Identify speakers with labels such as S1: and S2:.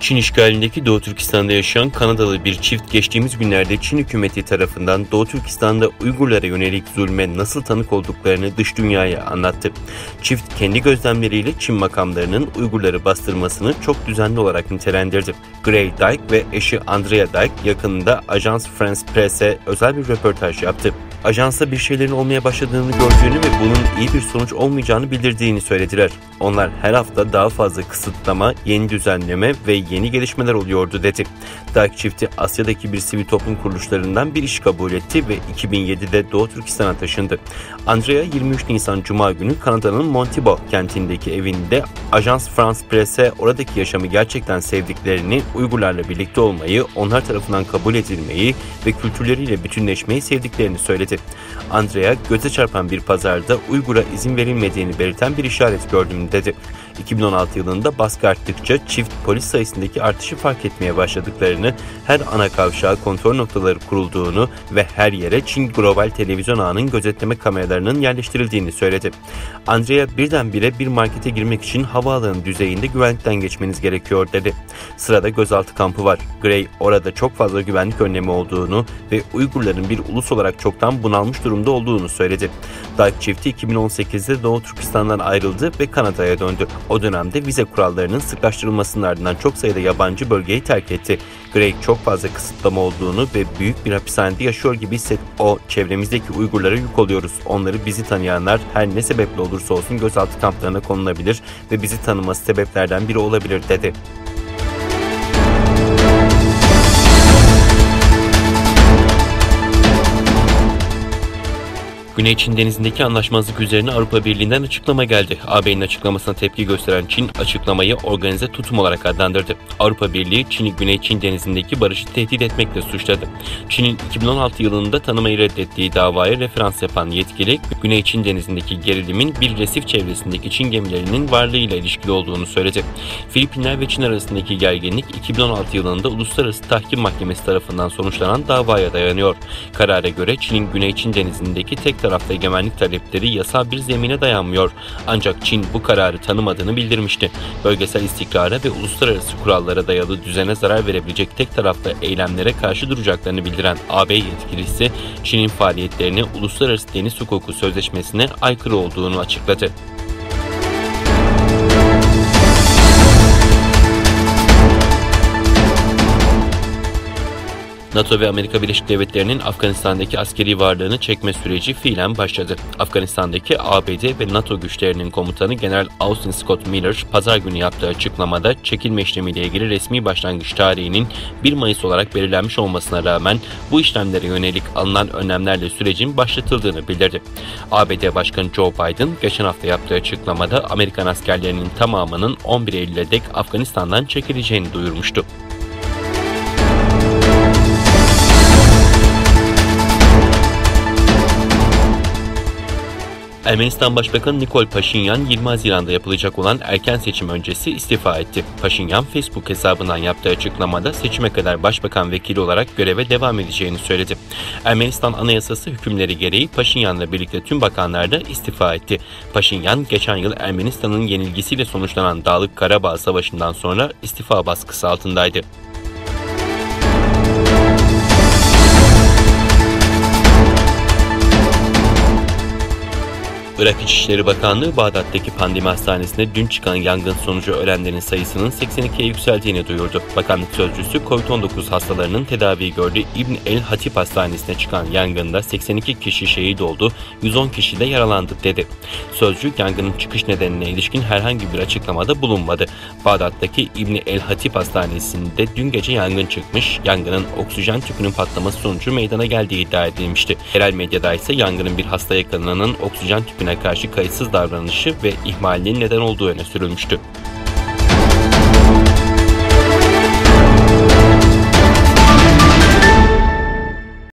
S1: Çin işgalindeki Doğu Türkistan'da yaşayan Kanadalı bir çift geçtiğimiz günlerde Çin hükümeti tarafından Doğu Türkistan'da Uygurlara yönelik zulme nasıl tanık olduklarını dış dünyaya anlattı. Çift kendi gözlemleriyle Çin makamlarının Uygurları bastırmasını çok düzenli olarak nitelendirdi. Gray Dyke ve eşi Andrea Dyke yakınında Ajans France Presse özel bir röportaj yaptı. Ajansa bir şeylerin olmaya başladığını gördüğünü ve bunun iyi bir sonuç olmayacağını bildirdiğini söylediler. Onlar her hafta daha fazla kısıtlama, yeni düzenleme ve yeni gelişmeler oluyordu dedi. Dyke çifti Asya'daki bir sivil toplum kuruluşlarından bir iş kabul etti ve 2007'de Doğu Türkistan'a taşındı. Andrea 23 Nisan Cuma günü Kanada'nın Montreal kentindeki evinde Ajans France Presse oradaki yaşamı gerçekten sevdiklerini, Uygurlarla birlikte olmayı, onlar tarafından kabul edilmeyi ve kültürleriyle bütünleşmeyi sevdiklerini söyledi. Andrea, göze çarpan bir pazarda Uygur'a izin verilmediğini belirten bir işaret gördüm dedi. 2016 yılında baskı arttıkça çift polis sayısındaki artışı fark etmeye başladıklarını, her ana kavşağa kontrol noktaları kurulduğunu ve her yere Çin Global Televizyon ağının gözetleme kameralarının yerleştirildiğini söyledi. Andrea birdenbire bir markete girmek için havaalanı düzeyinde güvenlikten geçmeniz gerekiyor dedi. Sırada gözaltı kampı var. Gray orada çok fazla güvenlik önlemi olduğunu ve Uygurların bir ulus olarak çoktan bunalmış durumda olduğunu söyledi. Dyke çifti 2018'de Doğu Türkistan'dan ayrıldı ve Kanada'ya döndü. O dönemde vize kurallarının sıklaştırılmasının ardından çok sayıda yabancı bölgeyi terk etti. Gray çok fazla kısıtlama olduğunu ve büyük bir hapishanede yaşıyor gibi hissetti. O, çevremizdeki Uygurlara yük oluyoruz. Onları bizi tanıyanlar her ne sebeple olursa olsun gözaltı kamplarına konulabilir ve bizi tanıması sebeplerden biri olabilir dedi. Güney Çin Denizi'ndeki anlaşmazlık üzerine Avrupa Birliği'nden açıklama geldi. AB'nin açıklamasına tepki gösteren Çin, açıklamayı organize tutum olarak adlandırdı. Avrupa Birliği, Çin'i Güney Çin Denizi'ndeki barışı tehdit etmekle suçladı. Çin'in 2016 yılında tanımayı reddettiği davaya referans yapan yetkili, Güney Çin Denizi'ndeki gerilimin bir resif çevresindeki Çin gemilerinin varlığıyla ilişkili olduğunu söyledi. Filipinler ve Çin arasındaki gerginlik 2016 yılında Uluslararası Tahkim Mahkemesi tarafından sonuçlanan davaya dayanıyor. Karara göre Çin'in Güney Çin Denizi'ndeki tek tarafta egemenlik talepleri yasal bir zemine dayanmıyor. Ancak Çin bu kararı tanımadığını bildirmişti. Bölgesel istikrara ve uluslararası kurallara dayalı düzene zarar verebilecek tek tarafta eylemlere karşı duracaklarını bildiren AB yetkilisi, Çin'in faaliyetlerini Uluslararası Deniz Hukuku Sözleşmesi'ne aykırı olduğunu açıkladı. NATO ve Amerika Birleşik Devletleri'nin Afganistan'daki askeri varlığını çekme süreci fiilen başladı. Afganistan'daki ABD ve NATO güçlerinin komutanı General Austin Scott Miller, pazar günü yaptığı açıklamada çekilme işlemiyle ilgili resmi başlangıç tarihinin 1 Mayıs olarak belirlenmiş olmasına rağmen bu işlemlere yönelik alınan önlemlerle sürecin başlatıldığını bildirdi. ABD Başkanı Joe Biden, geçen hafta yaptığı açıklamada Amerikan askerlerinin tamamının 11 Eylül'e dek Afganistan'dan çekileceğini duyurmuştu. Ermenistan Başbakanı Nikol Paşinyan, 20 Haziran'da yapılacak olan erken seçim öncesi istifa etti. Paşinyan, Facebook hesabından yaptığı açıklamada seçime kadar başbakan vekili olarak göreve devam edeceğini söyledi. Ermenistan Anayasası hükümleri gereği Paşinyan'la birlikte tüm bakanlar da istifa etti. Paşinyan, geçen yıl Ermenistan'ın yenilgisiyle sonuçlanan Dağlık Karabağ Savaşı'ndan sonra istifa baskısı altındaydı. Irak İçişleri Bakanlığı, Bağdat'taki pandemi hastanesinde dün çıkan yangın sonucu ölenlerin sayısının 82'ye yükseldiğini duyurdu. Bakanlık sözcüsü, COVID-19 hastalarının tedavi gördüğü İbn el-Hatip Hastanesi'ne çıkan yangında 82 kişi şehit oldu, 110 kişi de yaralandı dedi. Sözcü, yangının çıkış nedenine ilişkin herhangi bir açıklamada bulunmadı. Bağdat'taki İbn el-Hatip Hastanesi'nde dün gece yangın çıkmış, yangının oksijen tüpünün patlaması sonucu meydana geldiği iddia edilmişti. Yerel medyada ise yangının bir hasta yakalananın oksijen tüpüne karşı kayıtsız davranışı ve ihmalinin neden olduğu öne sürülmüştü.